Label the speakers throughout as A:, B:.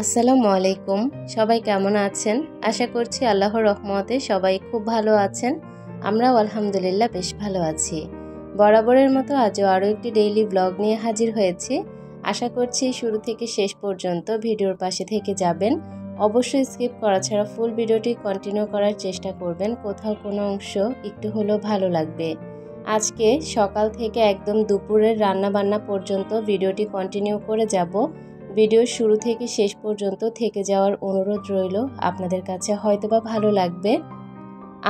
A: আসসালামু আলাইকুম। সবাই কেমন আছেন? আশা করছি আল্লাহর রহমতে সবাই খুব ভালো আছেন। আমরাও আলহামদুলিল্লাহ বেশ ভালো আছি। বরাবরের মতো আজও আরও একটি ডেইলি ব্লগ নিয়ে হাজির হয়েছি। আশা করছি শুরু থেকে শেষ পর্যন্ত ভিডিওর পাশে থেকে যাবেন। অবশ্যই স্কিপ করা ছাড়া ফুল ভিডিওটি কন্টিনিউ করার চেষ্টা করবেন। কোথাও কোনো অংশ একটু হলেও ভালো লাগবে। আজকে সকাল থেকে একদম দুপুরের রান্নাবান্না পর্যন্ত ভিডিওটি কন্টিনিউ করে যাব। ভিডিওর শুরু থেকে শেষ পর্যন্ত থেকে যাওয়ার অনুরোধ রইল। আপনাদের কাছে হয়তোবা ভালো লাগবে।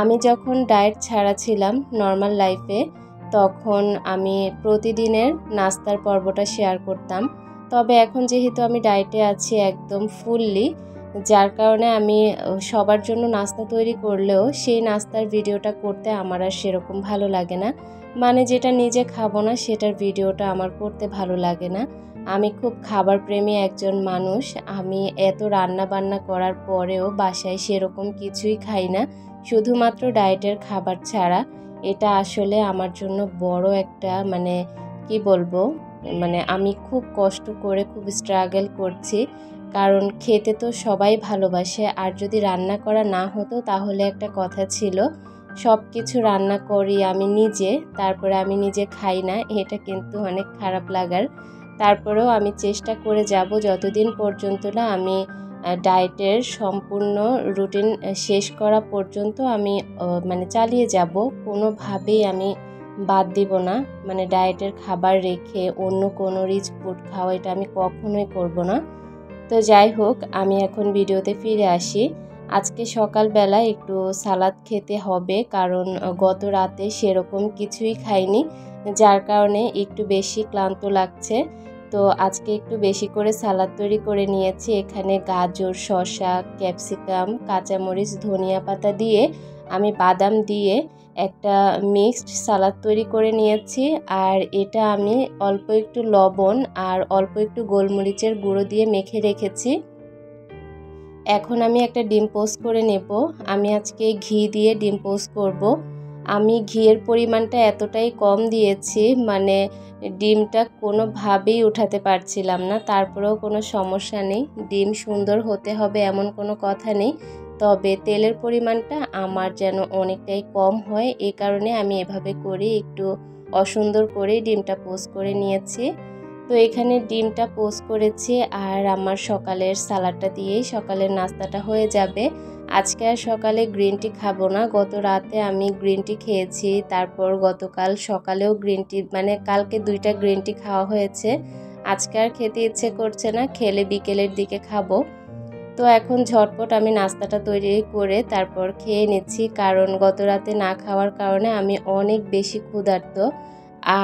A: আমি যখন ডায়েট ছাড়া ছিলাম নর্মাল লাইফে, তখন আমি প্রতিদিনের নাস্তার পর্বটা শেয়ার করতাম। তবে এখন যেহেতু আমি ডায়েটে আছি একদম ফুললি, যার কারণে আমি সবার জন্য নাস্তা তৈরি করলেও সেই নাস্তার ভিডিওটা করতে আমার আর সেরকম ভালো লাগে না। মানে যেটা নিজে খাবো না সেটার ভিডিওটা আমার করতে ভালো লাগে না। আমি খুব খাবার প্রেমী একজন মানুষ। আমি এত রান্না বান্না করার পরেও বাসায় সেরকম কিছুই খাই না, শুধুমাত্র ডায়েটের খাবার ছাড়া। এটা আসলে আমার জন্য বড় একটা কি বলবো, আমি খুব কষ্ট করে খুব স্ট্রাগল করছি। কারণ খেতে তো সবাই ভালোবাসে, আর যদি রান্না করা না হতো তাহলে একটা কথা ছিল, সব কিছু রান্না করি আমি নিজে, তারপরে আমি নিজে খাই না, এটা কিন্তু অনেক খারাপ লাগার। তারপরেও আমি চেষ্টা করে যাব যতদিন পর্যন্ত না আমি ডায়েটের সম্পূর্ণ রুটিন শেষ করা পর্যন্ত আমি চালিয়ে যাব। কোনোভাবেই আমি বাদ দিব না। ডায়েটের খাবার রেখে অন্য কোনো রিচ ফুড খাওয়া এটা আমি কখনোই করব না। তো যাই হোক, আমি এখন ভিডিওতে ফিরে আসি। আজকে সকালবেলা একটু সালাদ খেতে হবে, কারণ গত রাতে সেরকম কিছুই খাইনি, যার কারণে একটু বেশি ক্লান্ত লাগছে। তো আজকে একটু বেশি করে সালাদ তৈরি করে নিয়েছি। এখানে গাজর, শসা, ক্যাপসিকাম, কাঁচামরিচ, ধনিয়া পাতা দিয়ে আমি বাদাম দিয়ে একটা মিক্সড সালাদ তৈরি করে নিয়েছি। আর এটা আমি অল্প একটু লবণ আর অল্প একটু গোলমরিচের গুঁড়ো দিয়ে মেখে রেখেছি। এখন আমি একটা ডিম পোস্ট করে নেব। আমি আজকে ঘি দিয়ে ডিম পোস্ট করব। আমি ঘিয়ের পরিমাণটা এতটাই কম দিয়েছি, ডিমটা কোনোভাবেই উঠাতে পারছিলাম না। তারপরেও কোনো সমস্যা নেই, ডিম সুন্দর হতে হবে এমন কোনো কথা নেই। তবে তেলের পরিমাণটা আমার যেন অনেকটাই কম হয়, এই কারণে আমি এভাবে করি, একটু অসুন্দর করে ডিমটা পোস্ট করে নিয়েছি। তো এখানে ডিমটা পোস্ট করেছি, আর আমার সকালের সালাডটা দিয়েই সকালের নাস্তাটা হয়ে যাবে। আজকে আর সকালে গ্রিন টি খাবো না। গত রাতে আমি গ্রিন টি খেয়েছি, তারপর গতকাল সকালেও গ্রিন টি, কালকে 2টা গ্রিন টি খাওয়া হয়েছে। আজকে আর খেতে ইচ্ছে করছে না, খেলে বিকেলের দিকে খাবো। তো এখন ঝটপট আমি নাস্তাটা তৈরি করে তারপর খেয়ে নিচ্ছি, কারণ গত রাতে না খাওয়ার কারণে আমি অনেক বেশি ক্ষুধার্ত।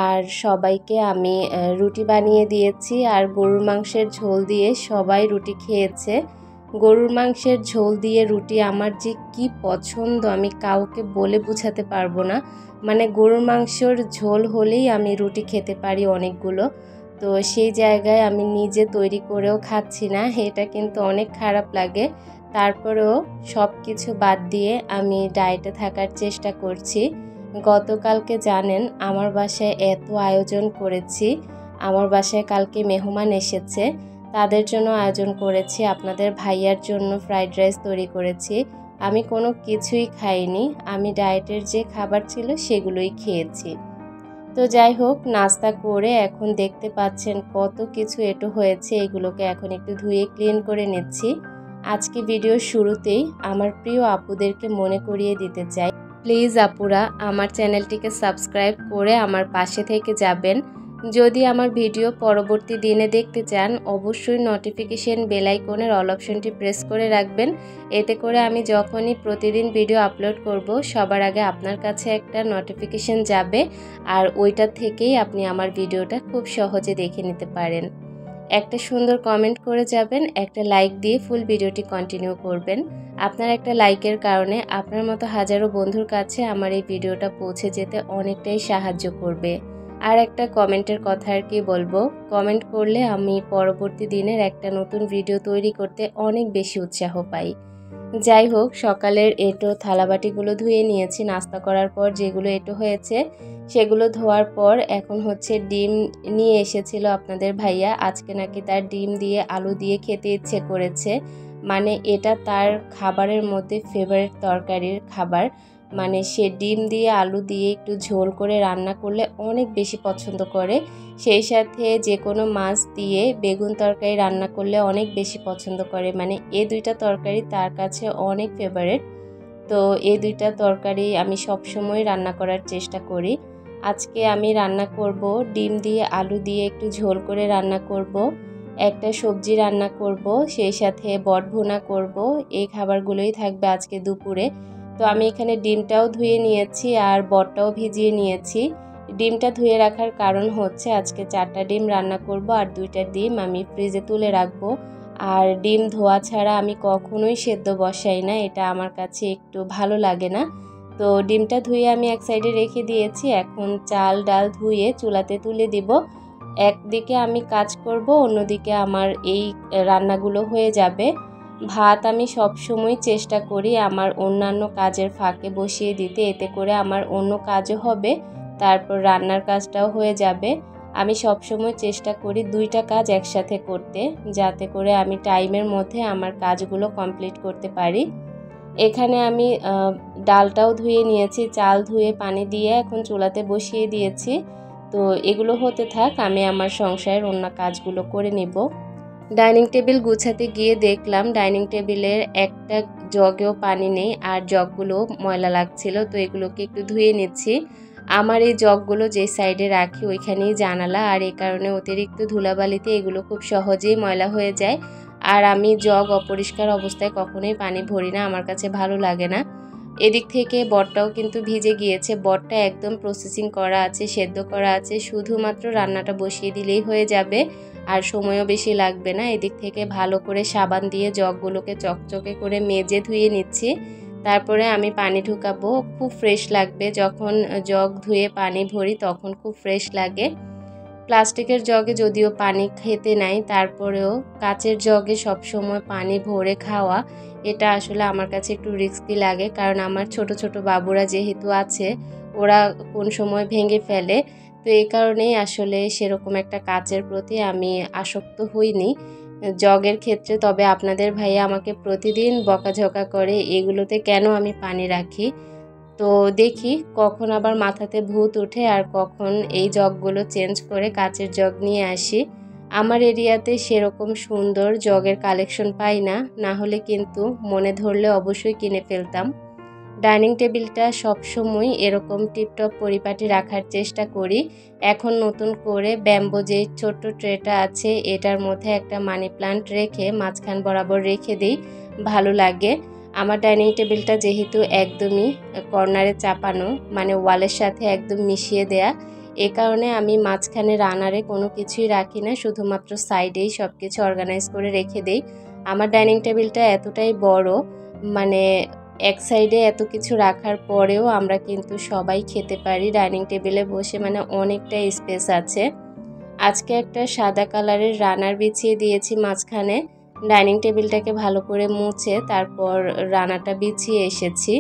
A: আর সবাইকে আমি রুটি বানিয়ে দিয়েছি, আর গরুর মাংসের ঝোল দিয়ে সবাই রুটি খেয়েছে। গরুর মাংসের ঝোল দিয়ে রুটি আমার যে কি পছন্দ আমি কাউকে বলে বোঝাতে পারবো না। গরুর মাংসের ঝোল হলেই আমি রুটি খেতে পারি অনেকগুলো। তো সেই জায়গায় আমি নিজে তৈরি করেও খাচ্ছি না, এটা কিন্তু অনেক খারাপ লাগে। তারপরেও সব কিছু বাদ দিয়ে আমি ডায়েটে থাকার চেষ্টা করছি। গতকালকে জানেন আমার বাসায় এত আয়োজন করেছি। আমার বাসায় কালকে মেহমান এসেছে, তাদের জন্য আয়োজন করেছি। আপনাদের ভাইয়ার জন্য ফ্রাইড রাইস তৈরি করেছি। আমি কোনো কিছুই খাইনি, আমি ডায়েটের যে খাবার ছিল সেগুলোই খেয়েছি। তো যাই হোক, নাস্তা করে এখন দেখতে পাচ্ছেন কত কিছু এঁটো হয়েছে, এগুলোকে এখন একটু ধুয়ে ক্লিন করে নিচ্ছি। আজকে ভিডিওর শুরুতেই আমার প্রিয় আপুদেরকে মনে করিয়ে দিতে চাই, প্লিজ আপুরা আমার চ্যানেলটিকে সাবস্ক্রাইব করে আমার পাশে থেকে যাবেন। যদি আমার ভিডিও পরবর্তী দিনে দেখতে চান, অবশ্যই নোটিফিকেশন বেল আইকনের অল অপশনটি প্রেস করে রাখবেন। এতে করে আমি যখনই প্রতিদিন ভিডিও আপলোড করব সবার আগে আপনার কাছে একটা নোটিফিকেশন যাবে, আর ওইটা থেকেই আপনি আমার ভিডিওটা খুব সহজে দেখে নিতে পারেন। একটা সুন্দর কমেন্ট করে যাবেন, একটা লাইক দিয়ে ফুল ভিডিওটি কন্টিনিউ করবেন। আপনার একটা লাইকের কারণে আপনার মতো হাজারো বন্ধুর কাছে আমার এই ভিডিওটা পৌঁছে যেতে অনেকটাই সাহায্য করবে। আর একটা কমেন্টের কথা আর কি বলবো, কমেন্ট করলে আমি পরবর্তী দিনের একটা নতুন ভিডিও তৈরি করতে অনেক বেশি উৎসাহ পাই। যাই হোক, সকালের এঁটো থালাবাটিগুলো ধুয়ে নিয়েছি নাস্তা করার পর, যেগুলো এঁটো হয়েছে সেগুলো ধোয়ার পর এখন হচ্ছে ডিম নিয়ে এসেছিল আপনাদের ভাইয়া। আজকে নাকি তার ডিম দিয়ে আলু দিয়ে খেতে ইচ্ছে করেছে, মানে এটা তার খাবারের মধ্যে ফেভারিট তরকারির খাবার। মানে সে ডিম দিয়ে আলু দিয়ে একটু ঝোল করে রান্না করলে অনেক বেশি পছন্দ করে, সেই সাথে যে কোনো মাছ দিয়ে বেগুন তরকারি রান্না করলে অনেক বেশি পছন্দ করে। মানে এই দুইটা তরকারি তার কাছে অনেক ফেভারিট। তো এই দুইটা তরকারি আমি সব সময় রান্না করার চেষ্টা করি। আজকে আমি রান্না করব ডিম দিয়ে আলু দিয়ে একটু ঝোল করে রান্না করব, একটা সবজি রান্না করব, সেই সাথে বট ভুনা করব। এই খাবারগুলোই থাকবে আজকে দুপুরে। তো আমি এখানে ডিমটাও ধুয়ে নিয়েছি আর বটটাও ভিজিয়ে নিয়েছি। ডিমটা ধুয়ে রাখার কারণ হচ্ছে আজকে 4টা ডিম রান্না করব আর 2টা ডিম আমি ফ্রিজে তুলে রাখবো। আর ডিম ধোয়া ছাড়া আমি কখনোই সেদ্ধ বসাই না, এটা আমার কাছে একটু ভালো লাগে না। তো ডিমটা ধুয়ে আমি এক সাইডে রেখে দিয়েছি। এখন চাল ডাল ধুয়ে চুলাতে তুলে দিব। একদিকে আমি কাজ করব, অন্যদিকে আমার এই রান্নাগুলো হয়ে যাবে। ভাত আমি সব সময় চেষ্টা করি আমার অন্যান্য কাজের ফাঁকে বসিয়ে দিতে, এতে করে আমার অন্য কাজও হবে, তারপর রান্নার কাজটাও হয়ে যাবে। আমি সব সময় চেষ্টা করি 2টা কাজ একসাথে করতে, যাতে করে আমি টাইমের মধ্যে আমার কাজগুলো কমপ্লিট করতে পারি। এখানে আমি ডালটাও ধুয়ে নিয়েছি, চাল ধুয়ে পানি দিয়ে এখন চুলাতে বসিয়ে দিয়েছি। তো এগুলো হতে থাক, আমি আমার সংসারের অন্য কাজগুলো করে নিব। ডাইনিং টেবিল গুছাতে গিয়ে দেখলাম ডাইনিং টেবিলের একটা জগেও পানি নেই আর জগগুলো ময়লা লাগছিল। তো এগুলোকে একটু ধুয়ে নিচ্ছি। আমার এই জগগুলো যে সাইডে রাখি ওইখানেই জানালা, আর এই কারণে অতিরিক্ত ধুলাবালিতে এগুলো খুব সহজেই ময়লা হয়ে যায়। আর আমি জগ অপরিষ্কার অবস্থায় কখনোই পানি ভরি না, আমার কাছে ভালো লাগে না। এদিক থেকে বটটাও কিন্তু ভিজে গিয়েছে, বটটা একদম প্রসেসিং করা আছে, সেদ্ধ করা আছে, শুধুমাত্র রান্নাটা বসিয়ে দিলেই হয়ে যাবে আর সময়ও বেশি লাগবে না। এদিক থেকে ভালো করে সাবান দিয়ে জগগুলোকে চকচকে করে মেজে ধুয়ে নিচ্ছি। তারপরে আমি পানি ঢুকাবো, খুব ফ্রেশ লাগবে যখন জগ ধুয়ে পানি ভরি, তখন খুব ফ্রেশ লাগে। প্লাস্টিকের জগে যদিও পানি খেতে নাই, তারপরেও কাচের জগে সবসময় পানি ভরে খাওয়া এটা আসলে আমার কাছে একটু রিস্কি লাগে, কারণ আমার ছোট ছোট বাবুরা যেহেতু আছে, ওরা কোন সময় ভেঙে ফেলে। তো এই কারণেই আসলে সেরকম একটা কাচের প্রতি আমি আসক্ত হইনি জগের ক্ষেত্রে। তবে আপনাদের ভাইয়া আমাকে প্রতিদিন বকাঝকা করে এগুলোতে কেন আমি পানি রাখি। তো দেখি কখন আবার মাথাতে ভূত উঠে আর কখন এই জগগুলো চেঞ্জ করে কাচের জগ নিয়ে আসি। আমার এরিয়াতে সেরকম সুন্দর জগের কালেকশন পাই না, না হলে কিন্তু মনে ধরলে অবশ্যই কিনে ফেলতাম। ডাইনিং টেবিলটা সবসময় এরকম টিপটপ পরিপাটি রাখার চেষ্টা করি। এখন নতুন করে ব্যাম্বো যে ছোট্ট ট্রেটা আছে এটার মধ্যে একটা মানি প্লান্ট রেখে মাঝখান বরাবর রেখে দিই, ভালো লাগে। আমার ডাইনিং টেবিলটা যেহেতু একদমই কর্নারে চাপানো, মানে ওয়ালের সাথে একদম মিশিয়ে দেয়া, এ কারণে আমি মাঝখানে রানারে কোনো কিছুই রাখি না, শুধুমাত্র সাইডেই সব কিছু অর্গানাইজ করে রেখে দেই। আমার ডাইনিং টেবিলটা এতটাই বড়, মানে এক সাইডে এত কিছু রাখার পরেও আমরা কিন্তু সবাই খেতে পারি ডাইনিং টেবিলে বসে, মানে অনেকটা স্পেস আছে। আজকে একটা সাদা কালারের রানার বিছিয়ে দিয়েছি মাঝখানে, ডাইনিং টেবিলটাকে ভালো করে মুছে তারপর রানাটা বিছিয়ে এসেছি।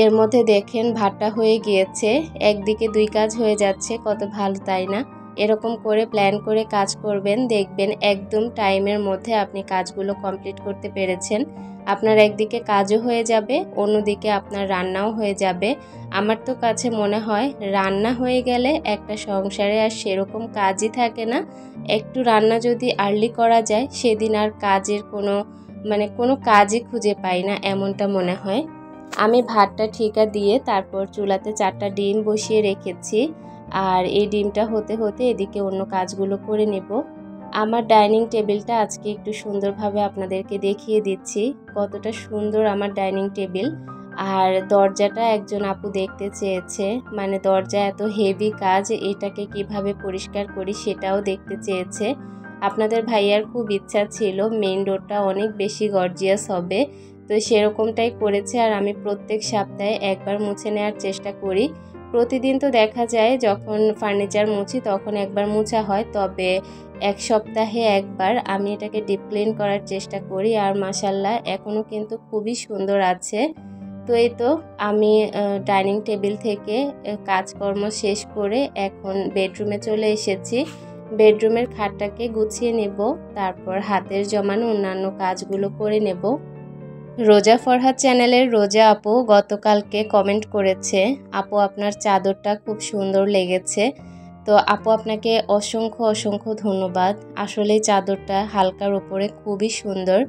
A: এর মধ্যে দেখেন ভাতটা হয়ে গিয়েছে, একদিকে 2 কাজ হয়ে যাচ্ছে, কত ভালো তাই না? এরকম করে প্ল্যান করে কাজ করবেন, দেখবেন একদম টাইমের মধ্যে আপনি কাজগুলো কমপ্লিট করতে পেরেছেন। আপনার একদিকে কাজও হয়ে যাবে, অন্যদিকে আপনার রান্নাও হয়ে যাবে। আমার তো কাছে মনে হয় রান্না হয়ে গেলে একটা সংসারে আর সেরকম কাজই থাকে না। একটু রান্না যদি আর্লি করা যায় সেদিন আর কাজের কোনো কাজই খুঁজে পাই না, এমনটা মনে হয়। আমি ভাতটা ঠিকা দিয়ে তারপর চুলাতে 4টা ডিম বসিয়ে রেখেছি, আর এই ডিমটা হতে হতে এদিকে অন্য কাজগুলো করে নেব। আমার ডাইনিং টেবিলটা আজকে একটু সুন্দরভাবে আপনাদেরকে দেখিয়ে দিচ্ছি কতটা সুন্দর আমার ডাইনিং টেবিল। আর দরজাটা একজন আপু দেখতে চেয়েছে, মানে দরজা এত হেভি কাজ, এটাকে কিভাবে পরিষ্কার করি সেটাও দেখতে চেয়েছে। আপনাদের ভাইয়ার খুব ইচ্ছা ছিল মেইন ডোরটা অনেক বেশি গর্জিয়াস হবে, তো সেরকমটাই করেছে। আর আমি প্রত্যেক সপ্তাহে একবার মুছে নেওয়ার চেষ্টা করি, প্রতিদিন তো দেখা যায় যখন ফার্নিচার মুছি তখন একবার মোছা হয়, তবে এক সপ্তাহে একবার আমি এটাকে ডিপ ক্লিন করার চেষ্টা করি। আর মাশাআল্লাহ এখনও কিন্তু খুবই সুন্দর আছে। তো এই তো আমি ডাইনিং টেবিল থেকে কাজকর্ম শেষ করে এখন বেডরুমে চলে এসেছি। বেডরুমের খাটটাকে গুছিয়ে নেব, তারপর হাতের জমানো অন্যান্য কাজগুলো করে নেব। রোজা ফরহাদ চ্যানেলের রোজা আপু গতকালকে কমেন্ট করেছে, আপু আপনার চাদরটা খুব সুন্দর লেগেছে। তো আপু আপনাকে অসংখ্য অসংখ্য ধন্যবাদ। আসলে চাদরটা হালকার উপরে খুবই সুন্দর।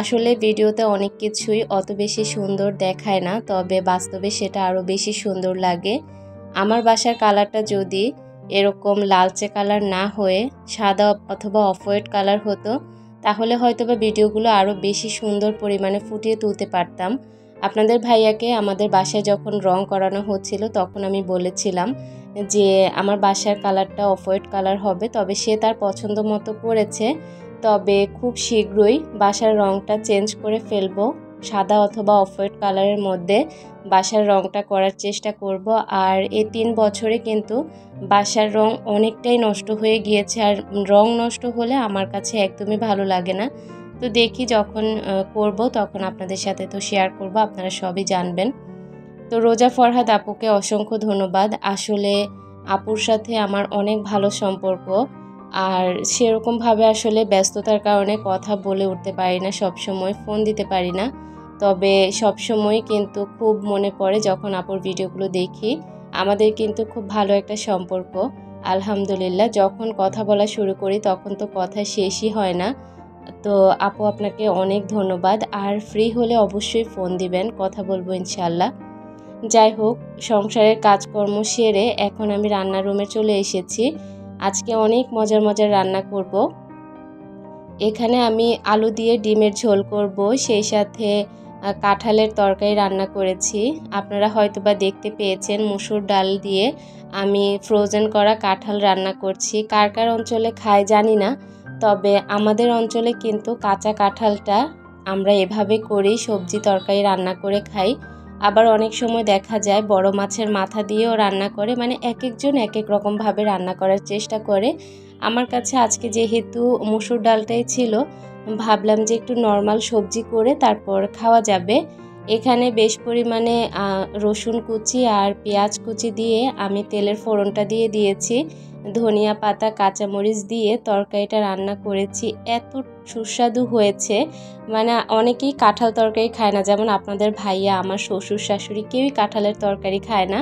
A: আসলে ভিডিওতে অনেক কিছুই অত বেশি সুন্দর দেখায় না, তবে বাস্তবে সেটা আরও বেশি সুন্দর লাগে। আমার বাসার কালারটা যদি এরকম লালচে কালার না হয়ে সাদা অথবা অফ হোয়াইট কালার হতো, তাহলে হয়তোবা ভিডিওগুলো আরও বেশি সুন্দর পরিমাণে ফুটিয়ে তুলতে পারতাম। আপনাদের ভাইয়াকে আমাদের বাসায় যখন রং করানো হচ্ছিল তখন আমি বলেছিলাম যে আমার বাসার কালারটা অফ হোয়াইট কালার হবে, তবে সে তার পছন্দ মতো করেছে। তবে খুব শীঘ্রই বাসার রংটা চেঞ্জ করে ফেলবো, সাদা অথবা অফ হোয়াইট কালারের মধ্যে বাসার রংটা করার চেষ্টা করব। আর এই 3 বছরে কিন্তু বাসার রং অনেকটাই নষ্ট হয়ে গিয়েছে, আর রং নষ্ট হলে আমার কাছে একদমই ভালো লাগে না। তো দেখি যখন করব তখন আপনাদের সাথে তো শেয়ার করব, আপনারা সবই জানবেন। তো রোজা ফরহাদ আপুকে অসংখ্য ধন্যবাদ। আসলে আপুর সাথে আমার অনেক ভালো সম্পর্ক, আর সেরকমভাবে আসলে ব্যস্ততার কারণে কথা বলে উঠতে পারি না, সবসময় ফোন দিতে পারি না। তবে সবসময় কিন্তু খুব মনে পড়ে যখন আপুর ভিডিওগুলো দেখি। আমাদের কিন্তু খুব ভালো একটা সম্পর্ক আলহামদুলিল্লাহ। যখন কথা বলা শুরু করি তখন তো কথা শেষই হয় না। তো আপু আপনাকে অনেক ধন্যবাদ। আর ফ্রি হলে অবশ্যই ফোন দিবেন, কথা বলবো ইনশাল্লাহ। যাই হোক, সংসারের কাজকর্ম সেরে এখন আমি রান্নার রুমে চলে এসেছি। আজকে অনেক মজার মজার রান্না করব। এখানে আমি আলু দিয়ে ডিমের ঝোল করব, সেই সাথে কাঁঠালের তরকারি রান্না করেছি। আপনারা হয়তোবা দেখতে পেয়েছেন মসুর ডাল দিয়ে আমি ফ্রোজেন করা কাঁঠাল রান্না করছি। কার কার অঞ্চলে খায় জানি না, তবে আমাদের অঞ্চলে কিন্তু কাঁচা কাঁঠালটা আমরা এভাবে করেই সবজি তরকারি রান্না করে খাই। আবার অনেক সময় দেখা যায় বড় মাছের মাথা দিয়েও রান্না করে, মানে এক একজন এক এক রকমভাবে রান্না করার চেষ্টা করে। আমার কাছে আজকে যেহেতু মসুর ডালটাই ছিল, ভাবলাম যে একটু নর্মাল সবজি করে তারপর খাওয়া যাবে। এখানে বেশ পরিমাণে রসুন কুচি আর পেঁয়াজ কুচি দিয়ে আমি তেলের ফোড়নটা দিয়ে দিয়েছি। ধনিয়া পাতা কাঁচামরিচ দিয়ে তরকারিটা রান্না করেছি, এত সুস্বাদু হয়েছে। মানে অনেকেই কাঁঠাল তরকারি খায় না, যেমন আপনাদের ভাইয়া, আমার শ্বশুর শাশুড়ি, কেউই কাঁঠালের তরকারি খায় না।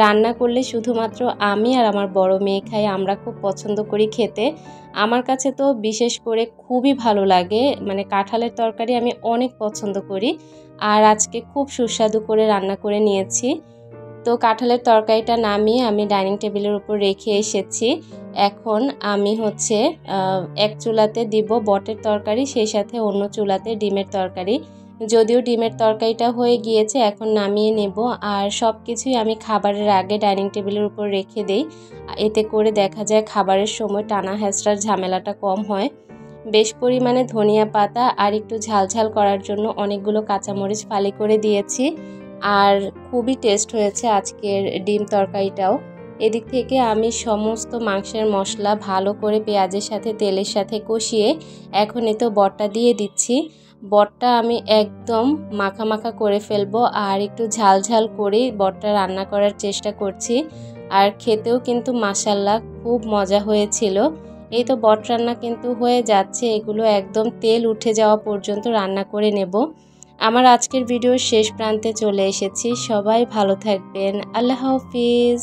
A: রান্না করলে শুধুমাত্র আমি আর আমার বড় মেয়ে খাই, আমরা খুব পছন্দ করি খেতে। আমার কাছে তো বিশেষ করে খুবই ভালো লাগে, মানে কাঁঠালের তরকারি আমি অনেক পছন্দ করি। আর আজকে খুব সুস্বাদু করে রান্না করে নিয়েছি। তো কাঁঠালের তরকারিটা নামিয়ে আমি ডাইনিং টেবিলের উপর রেখে এসেছি। এখন আমি এক চুলাতে দিব বটের তরকারি, সেই সাথে অন্য চুলাতে ডিমের তরকারি। যদিও ডিমের তরকারিটা হয়ে গিয়েছে, এখন নামিয়ে নেব। আর সব কিছুই আমি খাবারের আগে ডাইনিং টেবিলের উপর রেখে দেই, এতে করে দেখা যায় খাবারের সময় টানা হেঁচড়ার ঝামেলাটা কম হয়। বেশ পরিমাণে ধনিয়া পাতা আর একটু ঝালঝাল করার জন্য অনেকগুলো কাঁচামরিচ ফালি করে দিয়েছি। আর খুবই টেস্ট হয়েছে আজকের ডিম তরকারিটাও। এদিক থেকে আমি সমস্ত মাংসের মশলা ভালো করে পেঁয়াজের সাথে তেলের সাথে কষিয়ে এখন এতে বটটা দিয়ে দিচ্ছি। বটটা আমি একদম মাখা মাখা করে ফেলবো, আর একটু ঝাল ঝাল করেই বটটা রান্না করার চেষ্টা করছি। আর খেতেও কিন্তু মাশাআল্লাহ খুব মজা হয়েছিল। এই তো বট রান্না কিন্তু হয়ে যাচ্ছে, এগুলো একদম তেল উঠে যাওয়া পর্যন্ত রান্না করে নেব। আমার আজকের ভিডিওর শেষ প্রান্তে চলে এসেছি। সবাই ভালো থাকবেন। আল্লাহ হাফিজ।